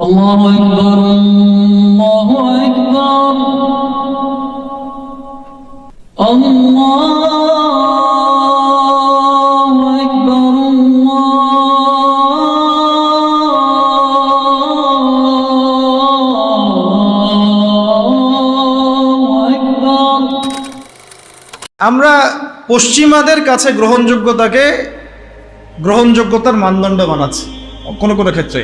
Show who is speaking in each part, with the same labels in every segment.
Speaker 1: আল্লাহু আকবার, আল্লাহু আকবার, আল্লাহু আকবার, আল্লাহু আকবার।
Speaker 2: আমরা পশ্চিমাদের কাছে গ্রহণযোগ্যতার মানদণ্ড বানাচ্ছি কোনো কোনো ক্ষেত্রে,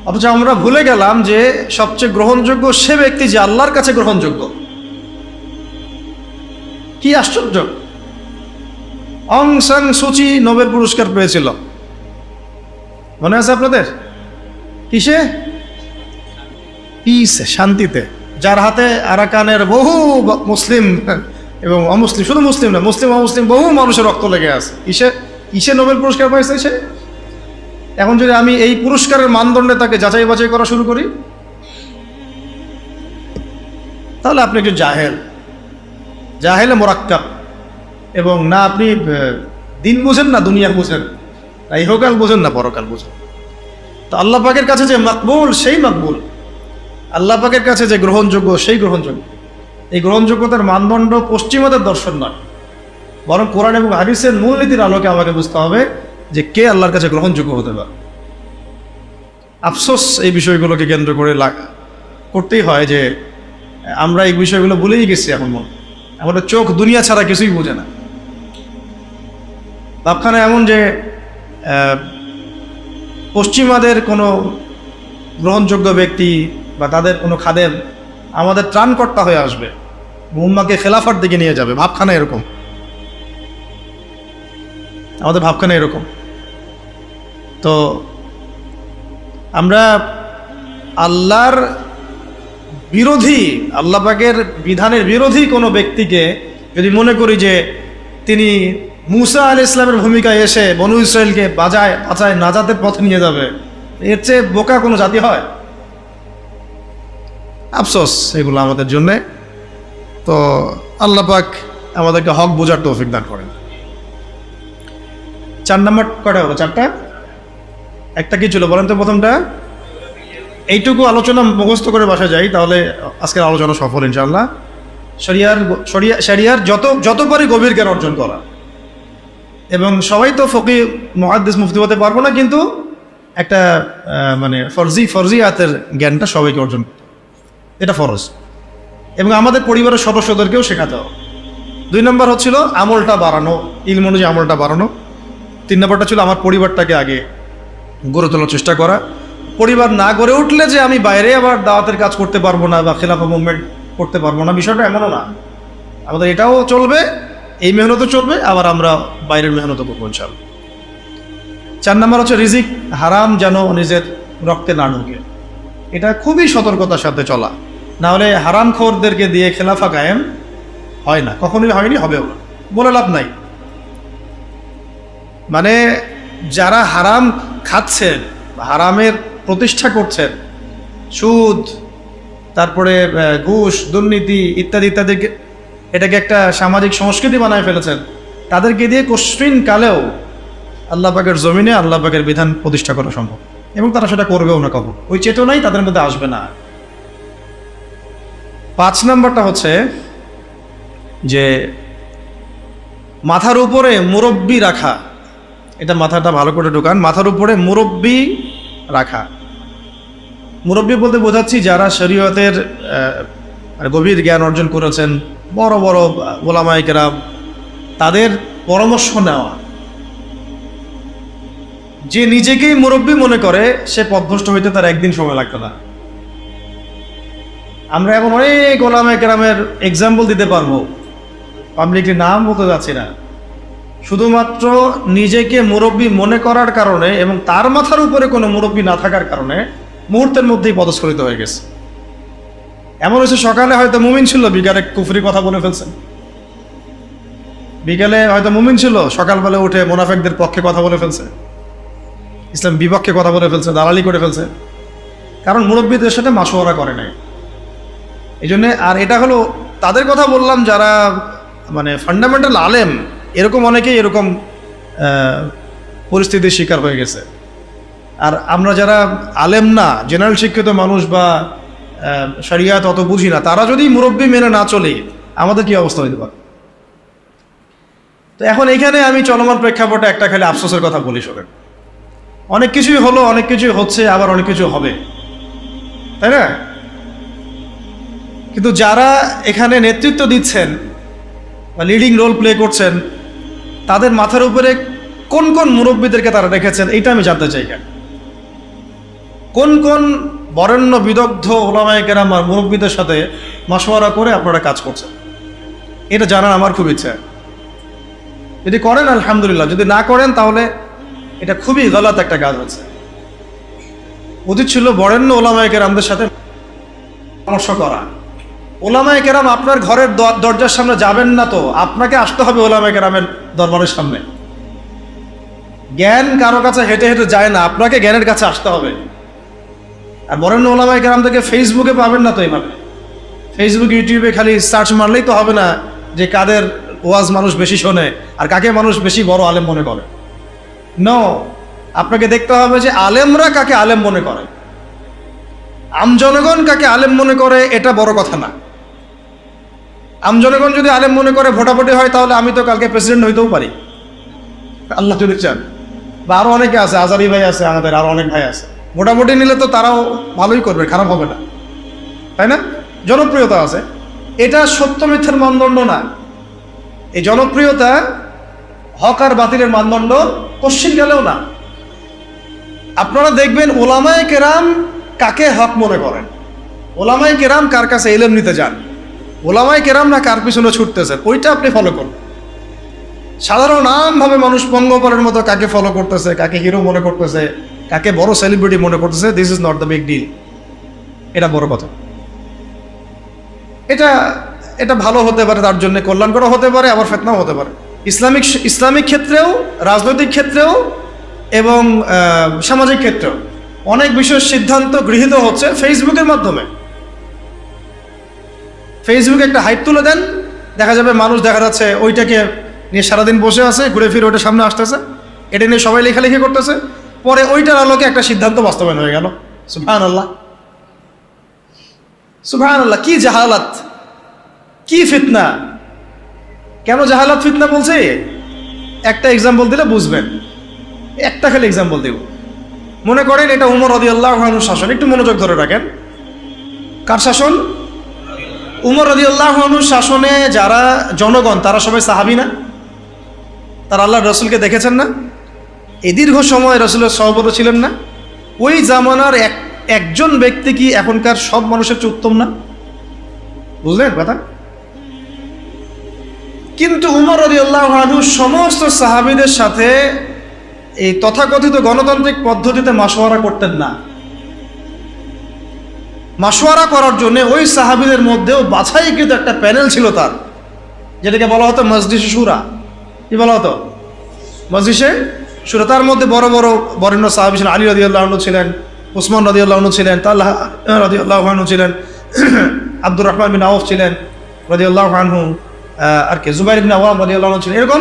Speaker 2: অথচ আমরা ভুলে গেলাম যে সবচেয়ে গ্রহণযোগ্য সে ব্যক্তি যে আল্লাহর কাছে গ্রহণযোগ্য। কি আশ্চর্য! অং সান সুচি নোবেল পুরস্কার পেয়েছিল, মনে আছে আপনাদের? কিসে? পিসে, শান্তিতে। যার হাতে আরাকানের বহু মুসলিম এবং অমুসলিম, শুধু মুসলিম না, মুসলিম অমুসলিম বহু মানুষের রক্ত লেগে আছে। কিসে নোবেল পুরস্কার পাইছে সে? এখন যদি আমি এই পুরস্কারের মানদণ্ডে তাকে যাচাই বাছাই করা শুরু করি, তাহলে আপনি একটু জাহেলে মোরাক্কাব, এবং না আপনি দিন বুঝেন না দুনিয়া বুঝেন, না ইহকাল বুঝেন না পরকাল বুঝেন। তো আল্লাহ পাকের কাছে যে মাকবুল সেই মাকবুল, আল্লাহ পাকের কাছে যে গ্রহণযোগ্য সেই গ্রহণযোগ্য। এই গ্রহণযোগ্যতার মানদণ্ড পশ্চিমাদের দর্শন নয়, বরং কোরআন এবং হাদিসের মূলনীতির আলোকে আমাকে বুঝতে হবে যে কে আল্লাহর কাছে গ্রহণযোগ্য হতে পারে। আফসোস এই বিষয়গুলোকে কেন্দ্র করে করতেই হয় যে আমরা এই বিষয়গুলো ভুলেই গেছি। এখন আমাদের চোখ দুনিয়া ছাড়া কিছুই বোঝে না। ভাবখানা এমন যে পশ্চিমাদের কোনো গ্রহণযোগ্য ব্যক্তি বা তাদের কোনো খাদেম আমাদের ত্রাণকর্তা হয়ে আসবে, উম্মাহকে খেলাফার দিকে নিয়ে যাবে। ভাবখানা এরকম, আমাদের ভাবখানা এরকম। তো আমরা আল্লাহর বিরোধী, আল্লাহ পাকের বিধানের বিরোধী কোনো ব্যক্তিকে যদি মনে করি যে তিনি মুসা আলাইহিস সালামের ভূমিকায় এসে বনু ইসরায়েলকে বাঁচায় নাজাতের পথে নিয়ে যাবে, এর চেয়ে বোকা কোনো জাতি হয়? আফসোস এগুলো আমাদের জন্যে। তো আল্লাহ পাক আমাদেরকে হক বোঝার তৌফিক দান করেন। 4 নম্বর কটা হলো? 4টা। একটা কি ছিল বলেন তো? প্রথমটা এইটুকু আলোচনা মুখস্থ করে বাসা যাই, তাহলে আজকের আলোচনা সফল ইনশাআল্লাহ। শরিয়ার যত পারি গভীর জ্ঞান অর্জন করা, এবং সবাই তো ফকি মুহাদ্দিস মুফতি হতে পারবো না, কিন্তু একটা মানে ফরজিয়াতের জ্ঞানটা সবাইকে অর্জন করতে, এটা ফরজ, এবং আমাদের পরিবারের সদস্যদেরকেও শেখাতে হবে। 2 নম্বর হচ্ছিল আমলটা বাড়ানো, ইলম অনুযায়ী আমলটা বাড়ানো। 3 নম্বরটা ছিল আমার পরিবারটাকে আগে গড়ে তোলার চেষ্টা করা। পরিবার না গড়ে উঠলে যে আমি বাইরে আবার দাওয়াতের কাজ করতে পারবো না বা খেলাফা মুভমেন্ট করতে পারবো না, বিষয়টা এমনও না। আমাদের এটাও চলবে, এই মেহনতও চলবে, আবার আমরা বাইরের মেহনতও করবো ইনশাআল্লাহ। 4 নম্বর হচ্ছে রিজিক হারাম যেন নিজের রক্তে না ঢুকে। এটা খুবই সতর্কতার সাথে চলা, না হলে হারামখোরদেরকে দিয়ে খেলাফা কায়েম হয় না, কখনোই হয়নি, হবেও না, বলে লাভ নাই। মানে যারা হারাম খাচ্ছেন, হারামের প্রতিষ্ঠা করছেন, সুদ, তারপরে ঘুষ, দুর্নীতি ইত্যাদি ইত্যাদি, এটাকে একটা সামাজিক সংস্কৃতি বানায় ফেলেছেন, তাদেরকে দিয়ে কষ্টিন কালেও আল্লাহ পাকের জমিনে আল্লাহ পাকের বিধান প্রতিষ্ঠা করা সম্ভব, এবং তারা সেটা করবেও না কখনো। ওই চেতনাই তাদের মধ্যে আসবে না। 5 নম্বরটা হচ্ছে যে মাথার উপরে মুরব্বি রাখা। এটা মাথাটা ভালো করে ঢোকান, মাথার উপরে মুরব্বি রাখা। মুরব্বি বলতে বোঝাচ্ছি যারা শরীয়তের গভীর জ্ঞান অর্জন করেছেন, বড় বড় ওলামায়ে কেরাম, তাদের পরামর্শ নেওয়া। যে নিজেকেই মুরব্বি মনে করে সে পথভ্রষ্ট হইতে তার একদিন সময় লাগতো না। আমরা এখন অনেক ওলামায়ে কেরামের এক্সাম্পল দিতে পারবো, পাবলিকলি নাম বলতে যাচ্ছি না, শুধুমাত্র নিজেকে মুরব্বি মনে করার কারণে এবং তার মাথার উপরে কোনো মুরব্বি না থাকার কারণে মুহূর্তের মধ্যেই পদস্খলিত হয়ে গেছে। এমন হয়েছে সকালে হয়তো মুমিন ছিল, বিকালে কুফরি কথা বলে ফেলছেন। বিকালে হয়তো মুমিন ছিল, সকালবেলা উঠে মুনাফিকদের পক্ষে কথা বলে ফেলছে, ইসলাম বিপক্ষে কথা বলে ফেলছে, দালালি করে ফেলছে, কারণ মুরব্বিদের সাথে মাশওয়ারা করে নাই। এই জন্যে, আর এটা হলো তাদের কথা বললাম যারা মানে ফান্ডামেন্টাল আলেম, এরকম অনেকেই এরকম পরিস্থিতির শিকার হয়ে গেছে। আর আমরা যারা আলেম না, জেনারেল শিক্ষিত মানুষ বা শরিয়াত অত বুঝি না, তারা যদি মুরব্বী মেনে না চলে আমাদের কি অবস্থা হইতে পারে? তো এখন এখানে আমি চলমান প্রেক্ষাপটে একটা খালি আফসোসের কথা বলি শোনেন। অনেক কিছুই হলো, অনেক কিছুই হচ্ছে, আবার অনেক কিছু হবে, তাই না? কিন্তু যারা এখানে নেতৃত্ব দিচ্ছেন বা লিডিং রোল প্লে করছেন, তাদের মাথার উপরে কোন কোন মুরব্বীদেরকে তারা রেখেছেন এটা আমি জানতে চাই। কোন কোন বরেণ্য বিদগ্ধ ওলামায়ে কেরাম আর মুরব্বীদের সাথে মাশওয়ারা করে আপনারা কাজ করছেন, এটা জানার আমার খুব ইচ্ছা। যদি করেন আলহামদুলিল্লাহ, যদি না করেন তাহলে এটা খুবই গলত একটা কাজ হচ্ছে। উচিত ছিল বরেণ্য ওলামায়ে কেরামদের সাথে পরামর্শ করা। ওলামায়ে কেরাম আপনার ঘরের দরজার সামনে যাবেন না, তো আপনাকে আসতে হবে ওলামায়ে কেরামের দরবারের সামনে। জ্ঞান কারো কাছে হেঁটে হেঁটে যায় না, আপনাকে জ্ঞানের কাছে আসতে হবে। আর বরেণ্য ওলামায়ে কেরাম থেকে ফেসবুকে পাবেন না তো এইভাবে। ফেসবুক ইউটিউবে খালি সার্চ মারলেই তো হবে না যে কাদের ওয়াজ মানুষ বেশি শোনে আর কাকে মানুষ বেশি বড় আলেম মনে করে। নো, আপনাকে দেখতে হবে যে আলেমরা কাকে আলেম মনে করে, আমজনগণ কাকে আলেম মনে করে, এটা বড় কথা না। আমজনগণ যদি আলেম মনে করে ভোটাভুটি হয়, তাহলে আমি তো কালকে প্রেসিডেন্ট হইতেও পারি, আল্লাহ যদি চান। বা আরো অনেকে আছে, আজারি ভাই আছে, আমাদের আরো অনেক ভাই আছে, ভোটাভুটি নিলে তো তারাও ভালোই করবে, খারাপ হবে না, তাই না? জনপ্রিয়তা আছে, এটা সত্য মিথ্যার মানদণ্ড না। এই জনপ্রিয়তা হক আর বাতিলের মানদণ্ড কোশ্চিন গেলেও না। আপনারা দেখবেন ওলামায়ে কেরাম কাকে হক মনে করেন, ওলামায়ে কেরাম কার কাছে ইলম নিতে যান, ওলামায়ে কেরাম না কার পিছনে ছুটতেছেন, ওইটা আপনি ফলো করুন। সাধারণ আমভাবে মানুষ পঙ্গপালের মতো কাকে ফলো করতেছে, কাকে হিরো মনে করতেছে, কাকে বড় সেলিব্রিটি মনে করতেছে, this is not the big deal. এটা বড় কথা। এটা ভালো হতে পারে, তার জন্য কল্যাণকর হতে পারে, আবার ফিতনাও হতে পারে। ইসলামিক ক্ষেত্রেও, রাজনৈতিক ক্ষেত্রেও এবং সামাজিক ক্ষেত্রেও অনেক বিষয়ের সিদ্ধান্ত গৃহীত হচ্ছে ফেসবুকের মাধ্যমে। ফেসবুকে একটা হাইপ তুলে দেন, দেখা যাবে মানুষ দেখা যাচ্ছে ওইটাকে নিয়ে সারাদিন বসে আছে, ঘুরে ফিরে ওইটা সামনে আসতেছে, এটা নিয়ে সবাই লেখালেখি করতেছে, পরে ওইটার আলোকে একটা সিদ্ধান্ত বাস্তবায়ন হয়ে গেল। সুবহানাল্লাহ, সুবহানাল্লাহ, কি জাহালাত, কি ফিতনা! কেন জাহালাত ফিতনা বলছে? একটা এক্সাম্পল দিলে বুঝবেন, একটা খালি এক্সাম্পল দেব। মনে করেন এটা উমর রাদিয়াল্লাহু আনহুর শাসন, একটু মনোযোগ ধরে রাখেন। কার শাসন? উমর রাদিয়াল্লাহু আনহুর শাসনে যারা জনগণ, তারা সবাই সাহাবী না? তারা আল্লাহর রাসূলকে দেখেছেন না? এই দীর্ঘ সময় রাসূলের সহবত ছিলেন না? ওই জামানার একজন ব্যক্তি কি এখনকার সব মানুষের চেয়ে উত্তম না? বুঝলেন কথা? কিন্তু উমর রাদিয়াল্লাহু আনহু সমস্ত সাহাবীদের সাথে এই তথাকথিত গণতান্ত্রিক পদ্ধতিতে মাশওয়ারা করতেন না। মাশওয়ারা করার জন্য ওই সাহাবীদের মধ্যেও বাছাইকৃত একটা প্যানেল ছিল তার, যেটাকে বলা হতো মজলিসে শুরা। কি বলা হতো? মজলিসে শুরা। তার মধ্যে বড় বড় বরেণ্য সাহাবী ছিলেন। আলী রাদিয়াল্লাহু আনহু ছিলেন, উসমান রাদিয়াল্লাহু আনহু ছিলেন, তালহা রাদিয়াল্লাহু আনহু ছিলেন, আব্দুর রহমান বিন আউফ ছিলেন রাদিয়াল্লাহু আনহু, আর কে জুবাইর ইবনে আওয়াম রাদিয়াল্লাহু আনহু ছিলেন। এরকম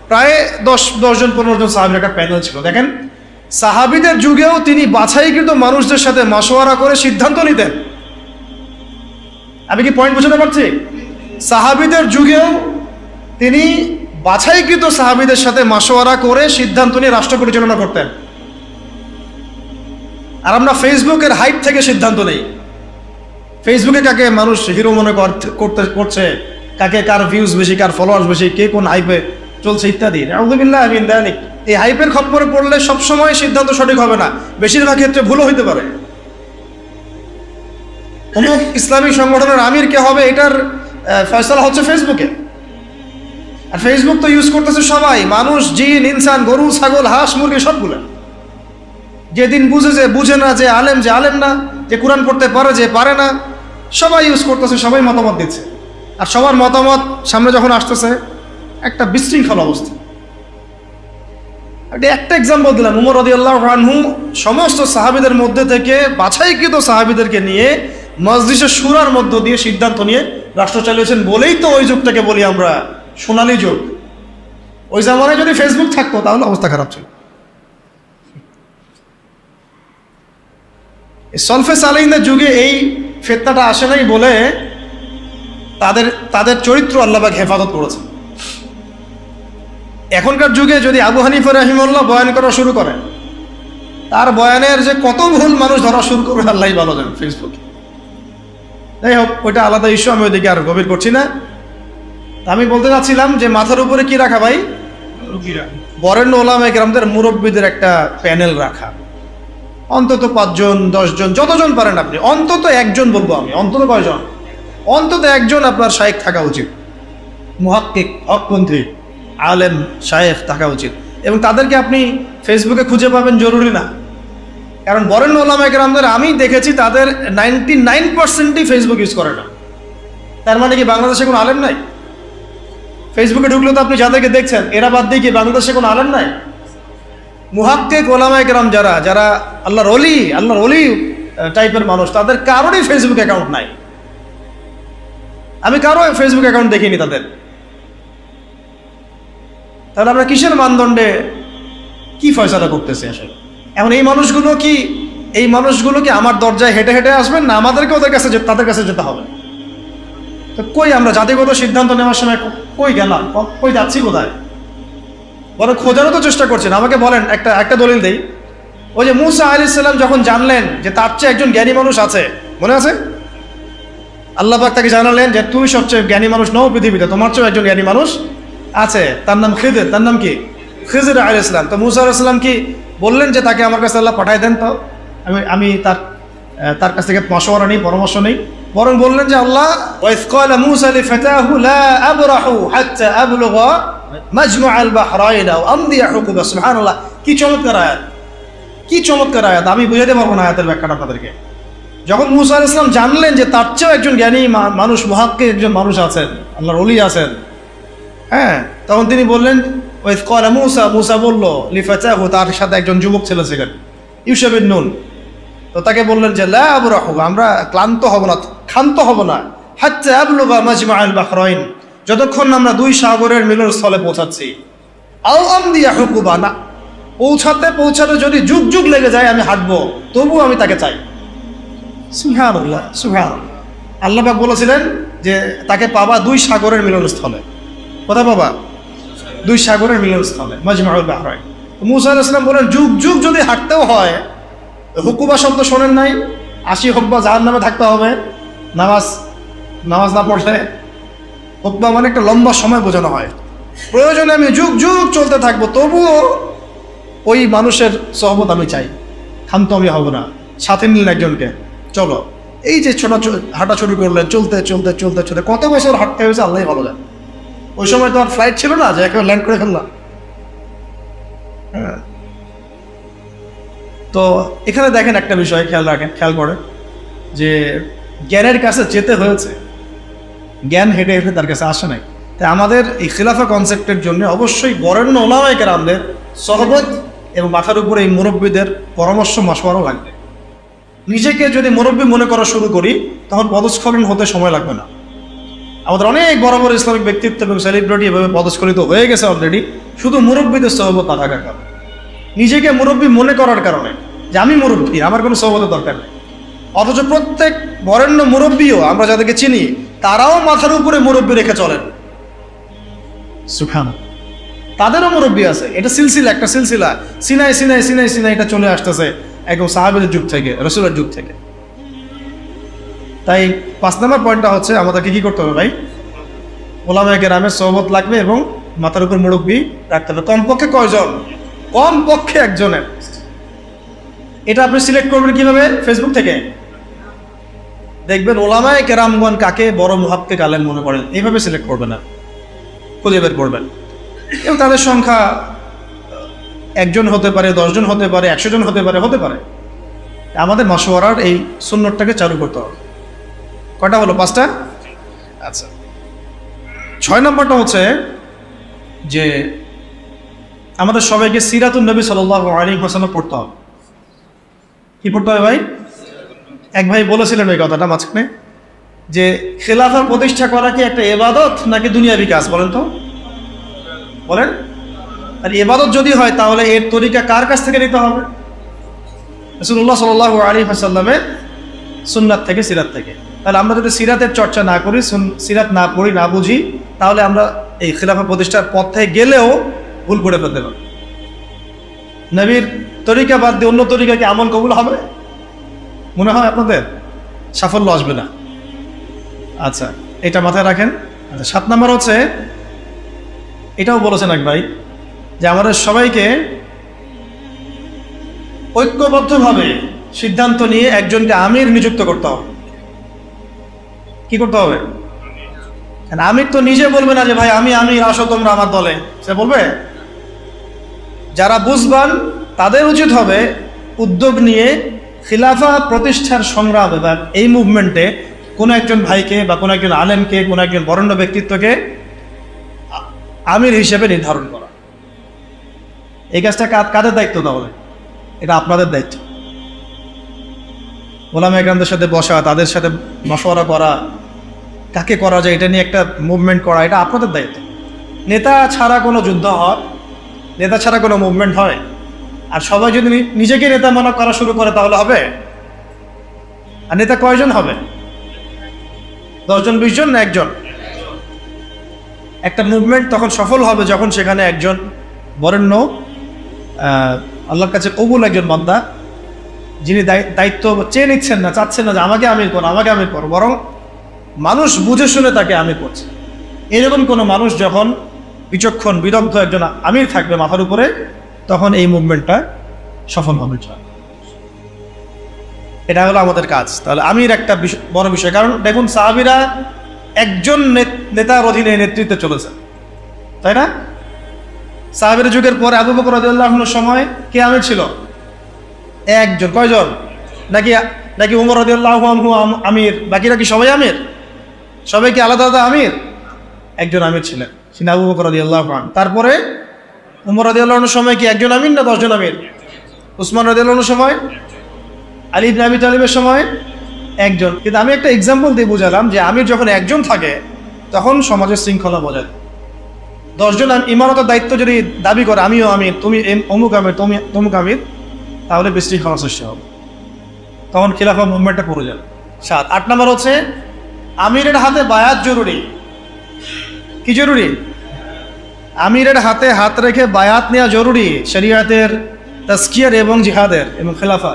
Speaker 2: প্রায় 10 জন 15 জন সাহাবীর একটা প্যানেল ছিল। দেখেন, সাহাবীদের যুগেও তিনি বাছাইকৃত মানুষদের সাথে মাশওয়ারা করে সিদ্ধান্ত নিতেন। আমি কি পয়েন্ট বোঝাতে পারছি? সাহাবীদের যুগেও তিনি বাছাইকৃত সাহাবীদের সাথে মাশওয়ারা করে সিদ্ধান্ত নিয়ে রাষ্ট্র পরিচালনা করতেন। আর আমরা ফেসবুকের হাইপ থেকে সিদ্ধান্ত নেই। ফেসবুকে কাকে মানুষ হিরো মনে করছে, কাকে কার ভিউজ বেশি, কার ফলোয়ার্স বেশি, কে কোন হাইপে চলছে ইত্যাদি। আউযুবিল্লাহি মিন যালিক। এই হাইপের খপ্পরে পড়লে সবসময় সিদ্ধান্ত সঠিক হবে না, বেশিরভাগ ক্ষেত্রে ভুলও হইতে পারে। অমুক ইসলামিক সংগঠনের আমির কে হবে, এটার ফয়সালা হচ্ছে ফেসবুকে। আর ফেসবুক তো ইউজ করতেছে সবাই, মানুষ, জিন, ইনসান, গরু, ছাগল, হাঁস, মুরগি সবগুলো। যেদিন বুঝে না যে আলেম না, যে কোরআন পড়তে পারে, যে পারে না, সবাই ইউজ করতেছে, সবাই মতামত দিচ্ছে। আর সবার মতামত সামনে যখন আসতেছে একটা বিশৃঙ্খল অবস্থা। একটা এক্সাম্পল দিলাম, উমর রাদিয়াল্লাহু আনহু সমস্ত সাহাবীদের মধ্যে থেকে বাছাইকৃত সাহাবীদেরকে নিয়ে মজলিসে শুরার মধ্য দিয়ে সিদ্ধান্ত নিয়ে রাষ্ট্র চালিয়েছেন বলেই তো ওই যুগটাকে বলি আমরা সোনালী যুগ। ওই জামানায় যদি ফেসবুক থাকতো তাহলে অবস্থা খারাপ ছিল। সলফে সালেহিনের যুগে এই ফিতনাটা আসে নাই বলে তাদের তাদের চরিত্র আল্লাহ পাক হেফাজত করেছেন। এখনকার যুগে যদি আবু হানিফা রাহিমাহুল্লাহ বয়ান করা শুরু করেন, তার বয়ানের যে কত ভুল মানুষ ধরা শুরু করবে আল্লাহ ভালো জানেন ফেসবুকে। যাই হোক, ওইটা আলাদা ইস্যু, আমি ওইদিকে আর গভীর করছি না। আমি বলতে চাচ্ছিলাম যে মাথার উপরে কি রাখা ভাই, বরেণ্য ওলামায়ে কেরামদের মুরব্বীদের একটা প্যানেল রাখা, অন্তত 5 জন 10 জন যতজন পারেন আপনি, অন্তত একজন বলবো আমি, অন্তত কয়জন, অন্তত একজন আপনার শায়েখ থাকা উচিত, মুহাক্কিক হকপন্থী আলেম শায়েখ থাকা উচিত। এবং তাদেরকে আপনি ফেসবুকে খুঁজে পাবেন জরুরি না, কারণ বরেণ্য ওলামায়ে কেরামদের আমি দেখেছি তাদের 99%ই ফেসবুক ইউজ করে না। তার মানে কি বাংলাদেশে কোনো আলেম নাই? ফেসবুকে ঢুকলে তো আপনি যাদেরকে দেখছেন এরা বাদ দিয়ে কি বাংলাদেশে কোনো আলেম নাই? মুহাক্কিক ওলামায়ে কেরাম যারা যারা আল্লাহর ওলি টাইপের মানুষ, তাদের কারোরই ফেসবুক অ্যাকাউন্ট নাই। আমি কারো ফেসবুক অ্যাকাউন্ট দেখিনি তাদের। তাহলে আমরা কিসের মানদণ্ডে কি ফয়সালা করতেছি আসলে? এখন এই মানুষগুলো কি আমার দরজায় হেঁটে হেঁটে আসবেন, না আমাদেরকে তাদের কাছে যেতে হবে? তো কই আমরা জাতিগত সিদ্ধান্ত নেওয়ার সময় কই গেলাম, কই যাচ্ছি, কোথায়? বরং খোঁজারও তো চেষ্টা করছেন। আমাকে বলেন, একটা দলিল দেই। ওই যে মূসা আলাইহিস সালাম যখন জানলেন যে তার চেয়ে একজন জ্ঞানী মানুষ আছে, মনে আছে? আল্লাহ পাক তাকে জানালেন যে তুমি সবচেয়ে জ্ঞানী মানুষ নও পৃথিবীতে, তোমার চেয়েও একজন জ্ঞানী মানুষ আছে, তার নাম খিদির। তার নাম কি? খিজির আলাইহিস সালাম। তো মূসা আলাইহিস সালাম কি বললেন যে তাকে আমার কাছে আল্লাহ পাঠায় দেন, তো আমি তার কাছ থেকে মশওয়ারা নেই, পরামর্শ নেই, বরং বললেন যে আল্লাহ ওয়াইজ ক্বালা মূসা লিফাতাহু লা আবরাহু হাত্তা আবলুগা মাজমাআল বাহরাইন আও আমদিয়া হুকুবা। সুবহানাল্লাহ, কি চমৎকার আয়াত, কি চমৎকার আয়াত! আমি বুঝাতে পারবো না আয়াতের ব্যাখ্যাটা আপনাদেরকে। যখন মূসা আলাইহিস সালাম জানলেন যে তার চেয়েও একজন জ্ঞানী মানুষ, মুহাক্কিক একজন মানুষ আছেন, আল্লাহর ওলি আছেন, হ্যাঁ, তখন তিনি বললেন ওয়াইজ ক্বালা মূসা বলল লিফাতাহু, তার সাথে একজন যুবক ছেলে ছিলেন, ইউশা বিন নুন। তো তাকে বললেন যে লা আবরাহু, আমরা ক্লান্ত হব না, ক্ষান্ত হব না, হাত্তা আবলুগা মাজমাআল বাহরাইন, যতক্ষণ আমরা 2 সাগরের মিলনস্থলে পৌঁছাচ্ছি, আও আমদিয়া হুকুবা, না পৌঁছাতে যদি যুগ যুগ লেগে যায় আমি হাঁটবো, তবু আমি তাকে চাই। সুবহানাল্লাহ, সুবহানাল্লাহ। আল্লাহ পাক বলেছিলেন যে তাকে পাবা 2 সাগরের মিলনস্থলে। কোথায় পাবা? 2 সাগরের মিলনস্থলে, মাজমাউল বাহরাইন। মূসা আলাইহিস সালাম বলেন যুগ যুগ যদি হাঁটতেও হয়, হুকুবা শব্দ শোনেন নাই? 80 হুকবা জাহান্নামে থাকতে হবে নামাজ না পড়লে। হুকবা মানে একটা লম্বা সময় বোঝানো হয়। প্রয়োজনে আমি যুগ যুগ চলতে থাকবো, তবুও ওই মানুষের সহবত আমি চাই, ক্ষান্ত আমি হব না। সাথে নিলেন একজনকে, চলো। এই যে হাঁটা শুরু করলেন, চলতে চলতে চলতে চলতে কত বছর হাঁটতে হয়েছে আল্লাহ ভালো জানে। ওই সময় তো আর ফ্লাইট ছিল না যে একেবারে ল্যান্ড করে ফেললাম। হ্যাঁ, তো এখানে দেখেন একটা বিষয় খেয়াল করেন যে জ্ঞানের কাছে যেতে হয়েছে, জ্ঞান হেঁটে হেঁটে তার কাছে আসে নাই। তাই আমাদের এই খিলাফা কনসেপ্টের জন্য অবশ্যই বরেণ্য ওলামায়ে কেরামদের সহবত এবং মাথার উপরে এই মুরব্বীদের পরামর্শ মশওয়ারা লাগবে। নিজেকে যদি মুরব্বী মনে করা শুরু করি, তখন পদস্খলন হতে সময় লাগবে না। আমাদের অনেক বড় বড় ইসলামিক ব্যক্তিত্ব এবং সেলিব্রিটি এভাবে পদস্খলিত হয়ে গেছে অলরেডি, শুধু মুরব্বীদের সহবত না থাকার কারণে, নিজেকে মুরব্বী মনে করার কারণে যে আমি মুরব্বী, আমার কোনো সহবতের দরকার নেই। অথচ প্রত্যেক বরেণ্য মুরব্বীও আমরা যাদেরকে চিনি, তারাও মাথার উপরে মুরব্বী রেখে চলেন। সুবহানাল্লাহ, তাদেরও মুরব্বী আছে। এটা একটা সিলসিলা, সিনাই এটা চলে আসতেছে একদম সাহাবীদের যুগ থেকে, রাসূলের যুগ থেকে। তাই 5 নম্বর পয়েন্টটা হচ্ছে আমাদেরকে কি করতে হবে ভাই? ওলামায়ে কেরামের সহবত লাগবে এবং মাথার উপর মুরব্বী রাখতে হবে। কমপক্ষে কয়জন? কমপক্ষে একজনের। এটা আপনি সিলেক্ট করবেন কিভাবে? ফেসবুক থেকে দেখবেন ওলামায়ে কেরামগণ কাকে বড় মুহাক্কিক আলেম মনে করেন, এইভাবে সিলেক্ট করবেন না, খুঁজে বের করবেন। এবং তাদের সংখ্যা 1 জন হতে পারে, 10 জন হতে পারে, 100 জন হতে পারে। আমাদের মশওয়ারার এই সুন্নতটাকে চালু করতে হবে। কয়টা হলো? 5টা। আচ্ছা, 6 নম্বরটা হচ্ছে যে আমাদের সবাইকে সিরাতুন নবী সাল্লাল্লাহু আলাইহি ওয়াসাল্লাম পড়তে হবে। কি পড়তে হবে ভাই? এক ভাই বলেছিলেন ওই কথাটা মাঝখানে, যে খেলাফা প্রতিষ্ঠা করা কি একটা ইবাদত নাকি দুনিয়াবি কাজ? বলেন তো, বলেন। আর ইবাদত যদি হয় তাহলে এর তরিকা কার কাছ থেকে নিতে হবে? রাসূলুল্লাহ সাল্লাল্লাহু আলাইহি ওয়াসাল্লামের সুন্নাত থেকে, সিরাত থেকে। তাহলে আমরা যদি সিরাতের চর্চা না করি, সিরাত না পড়ি, না বুঝি, তাহলে আমরা এই খিলাফা প্রতিষ্ঠার পথে গেলেও ভুল করে ফেলতে পারি। নবীর তরিকা বাদ দিয়ে অন্য তরিকা কি আমল কবুল হবে? মনে হয় আপনাদের সাফল্য আসবে না। আচ্ছা, এটা মাথায় রাখেন। আচ্ছা, 7 নম্বর হচ্ছে, এটাও বলেছেন এক ভাই, যে আমাদের সবাইকে ঐক্যবদ্ধভাবে সিদ্ধান্ত নিয়ে একজনকে আমির নিযুক্ত করতে হবে। কি করতে হবে? আমির তো নিজে বলবে না যে ভাই আমি আমির, আসো তোমরা আমার দলে, সে বলবে? যারা বুঝবান তাদের উচিত হবে উদ্যোগ নিয়ে খিলাফা প্রতিষ্ঠার সংগ্রাম এবং এই মুভমেন্টে কোনো একজন ভাইকে বা কোনো একজন আলেমকে, কোনো একজন বরেণ্য ব্যক্তিত্বকে আমির হিসেবে নির্ধারণ করা। এই কাজটা কাদের দায়িত্ব? তাহলে এটা আপনাদের দায়িত্ব। ওলামা একরামদের সাথে বসা, তাদের সাথে মশওয়ারা করা, কাকে করা যায় এটা নিয়ে একটা মুভমেন্ট করা, এটা আপনাদের দায়িত্ব। নেতা ছাড়া কোনো যুদ্ধ হয়? নেতা ছাড়া কোনো মুভমেন্ট হয়? আর সবাই যদি নিজেকে নেতা মনে করা শুরু করে তাহলে হবে? আর নেতা কয়জন হবে? 10 জন, 20 জন, না একজন? একটা মুভমেন্ট তখন সফল হবে যখন সেখানে একজন বরেণ্য, আল্লাহর কাছে কবুল একজন বান্দা, যিনি দায়িত্ব চেয়ে নিচ্ছেন না, চাচ্ছেন না যে আমাকে আমির করো, আমাকে আমির করো, বরং মানুষ বুঝে শুনে তাকে আমির করছে। এরকম কোনো মানুষ যখন বিচক্ষণ, বিদগ্ধ একজন আমির থাকবে মাথার উপরে, তখন এই মুভমেন্টটা সফল হবে। এটা হলো আমাদের কাজ। তাহলে আমির একটা বড় বিষয়। কারণ দেখুন, সাহাবীরা একজন নেতার অধীনে নেতৃত্বে চলেছে, তাই না? সাহাবীর যুগের পরে আবু বকর রাদিয়াল্লাহু আনহুর সময় কে আমির ছিল? একজন। কয়জন? নাকি উমর রাদিয়াল্লাহু আনহু আমির, বাকিরা কি সবাই আমির? সবাই কি আলাদা আলাদা আমির? একজন আমির ছিলেন, তিনি আবু বকর রাদিয়াল্লাহু আনহু। তারপরে উমর রাদিয়াল্লাহু আনহুর সময় কি একজন আমির না 10 জন আমির? উসমান রাদিয়াল্লাহু আনহুর সময়, আলী ইবনে আবি তালিবের সময় একজন। কিন্তু আমি একটা এক্সাম্পল দিয়ে বুঝালাম যে আমির যখন একজন থাকে তখন সমাজের শৃঙ্খলা বজায়। 10 জন ইমারতের দায়িত্ব যদি দাবি করে আমিও আমির, তুমি অমুক আমির, তুমি তমুক আমির, তাহলে বিশৃঙ্খলা সৃষ্টি হবে, তখন খিলাফা মুভমেন্টটা পড়ে যাবে। 8 নম্বর হচ্ছে, আমিরের হাতে বায়াত জরুরি। কি জরুরি? আমিরের হাতে হাত রেখে বায়াত নেওয়া জরুরি, শরিয়াতের, তাজকিয়ার এবং জিহাদের এবং খেলাফা।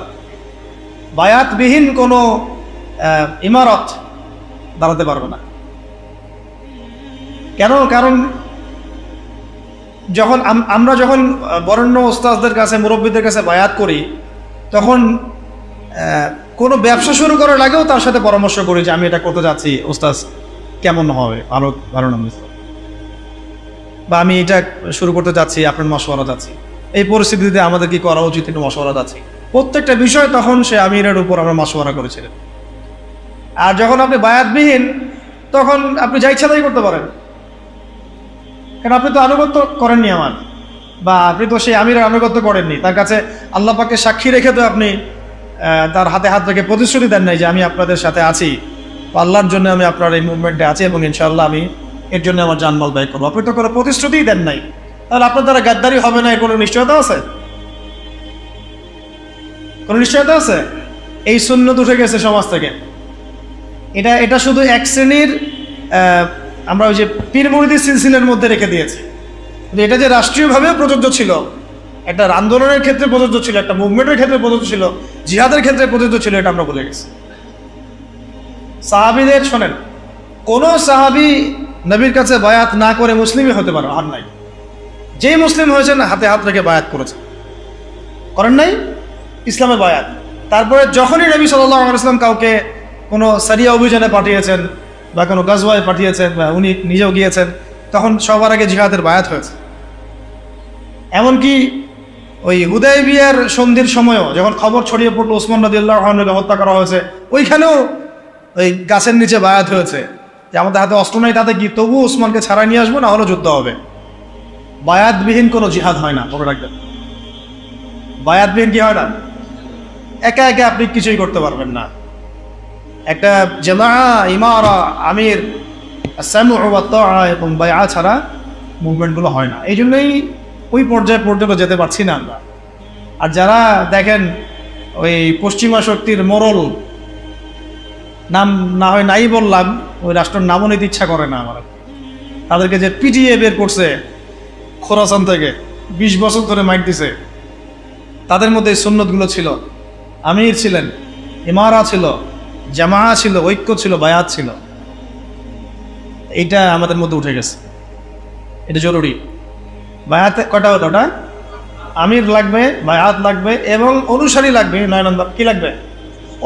Speaker 2: বায়াতবিহীন কোনো ইমারত দাঁড়াতে পারবে না। কেন? কারণ আমরা যখন বরেণ্য ওস্তাদদের কাছে, মুরব্বীদের কাছে বায়াত করি, তখন কোনো ব্যবসা শুরু করার আগেও তার সাথে পরামর্শ করি যে আমি এটা করতে যাচ্ছি, ওস্তাদ কেমন হবে, ভালো নাম, বা আমি এটা শুরু করতে যাচ্ছি, আপনার মশওয়ারা যাচ্ছি, এই পরিস্থিতিতে আমাদের কি করা উচিত, একটু মশওয়ারা যাচ্ছি। প্রত্যেকটা বিষয় তখন সে আমিরের উপর আমরা মশওয়ারা করেছিলেন। আর যখন আপনি বায়াতবিহীন, তখন আপনি যা ইচ্ছা তাই করতে পারেন, কারণ আপনি তো আনুগত্য করেননি আমার, বা আপনি তো সেই আমিরের আনুগত্য করেননি। তার কাছে আল্লাহ পাককে সাক্ষী রেখে তো আপনি তার হাতে হাত রেখে প্রতিশ্রুতি দেন নাই যে আমি আপনাদের সাথে আছি, আল্লাহর জন্য আমি আপনার এই মুভমেন্টে আছি এবং ইনশাআল্লাহ আমি এর জন্য আমার জানমাল ব্যয় করবো। আপনি তো কোনো প্রতিশ্রুতিই দেন নাই, তাহলে আপনার দ্বারা গাদ্দারি হবে না, এর কোনো নিশ্চয়তা আছে? কোনো নিশ্চয়তা আছে? এই সুন্নত উঠে গেছে সমাজ থেকে। এটা শুধু এক শ্রেণীর, আমরা ওই যে পীর মুরিদি সিলসিলার মধ্যে রেখে দিয়েছি। এটা যে রাষ্ট্রীয়ভাবেও প্রযোজ্য ছিল, একটা আন্দোলনের ক্ষেত্রে প্রযোজ্য ছিল, একটা মুভমেন্টের ক্ষেত্রে প্রযোজ্য ছিল, জিহাদের ক্ষেত্রে প্রযোজ্য ছিল, এটা আমরা ভুলে গেছি। সাহাবীদের শোনেন, কোন সাহাবী নবীর কাছে বায়াত না করে মুসলিমই হতে পারে আর নাই। যেই মুসলিম হয়েছেন হাতে হাত রেখে বায়াত করেছেন, করেন নাই ইসলামে বায়াত। তারপরে যখনই নবী সাল্লাল্লাহু আলাইহি ওয়াসাল্লাম কাউকে কোনো সারিয়া অভিযানে পাঠিয়েছেন বা কোনো গাজওয়ায় পাঠিয়েছেন বা উনি নিজেও গিয়েছেন, তখন সবার আগে জিহাদের বায়াত হয়েছে। এমনকি ওই হুদায়বিয়ার সন্ধির সময়ও যখন খবর ছড়িয়ে পড়লো ওসমান রাদিয়াল্লাহু আনহুকে হত্যা করা হয়েছে, ওইখানেও ওই গাছের নিচে বায়াত হয়েছে যে আমাদের হাতে অস্ত্র নাই, তাতে কি তবু ওসমানকে ছাড়াই নিয়ে আসবো, না হলে যুদ্ধ হবে। বায়াতবিহীন কোনো জিহাদ হয় না, মনে রাখবেন। বায়াতবিহীন কি হয় না? একা একা আপনি কিছুই করতে পারবেন না। একটা জামাআ, ইমারা, আমির, সামউ ওয়া তাআ এবং বায়আ ছাড়া মুভমেন্টগুলো হয় না। এই জন্যই ওই পর্যায়ে পর্যন্ত যেতে পারছি না আমরা। আর যারা দেখেন ওই পশ্চিমা শক্তির মোরল নাম না হয় নাই বললাম, ওই রাষ্ট্রের নামও নিতে ইচ্ছা করে না আমার। তাদেরকে যে পিটিএ বের করছে খোরাসান থেকে, 20 বছর ধরে মাইট দিছে, তাদের মধ্যে এই সুন্নতগুলো ছিল। আমির ছিলেন, ইমারা ছিল, জামা ছিল, ঐক্য ছিল, বায়াত ছিল। এইটা আমাদের মধ্যে উঠে গেছে, এটা জরুরি। বায়াত কটা হতো? ওটা আমির লাগবে, বায়াত লাগবে এবং অনুসারী লাগবে। 9 নম্বর কি লাগবে?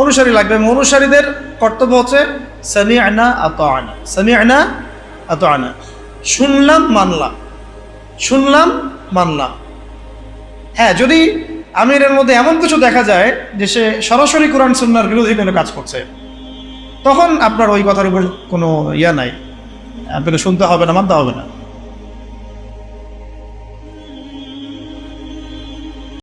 Speaker 2: অনুসারী লাগবে। অনুসারীদের কর্তব্য হচ্ছে সামি'না আতা'না, সামি'না আতা'না, শুনলাম মানলাম, শুনলাম মানলাম। হ্যাঁ, যদি আমিরের মধ্যে এমন কিছু দেখা যায় যে সে সরাসরি কোরআন সুন্নাহর বিরোধী কোনো কাজ করছে, তখন আপনার ওই কথার উপর কোনো ইয়া নাই, আপনাকে শুনতে হবে না, মানতে হবে না।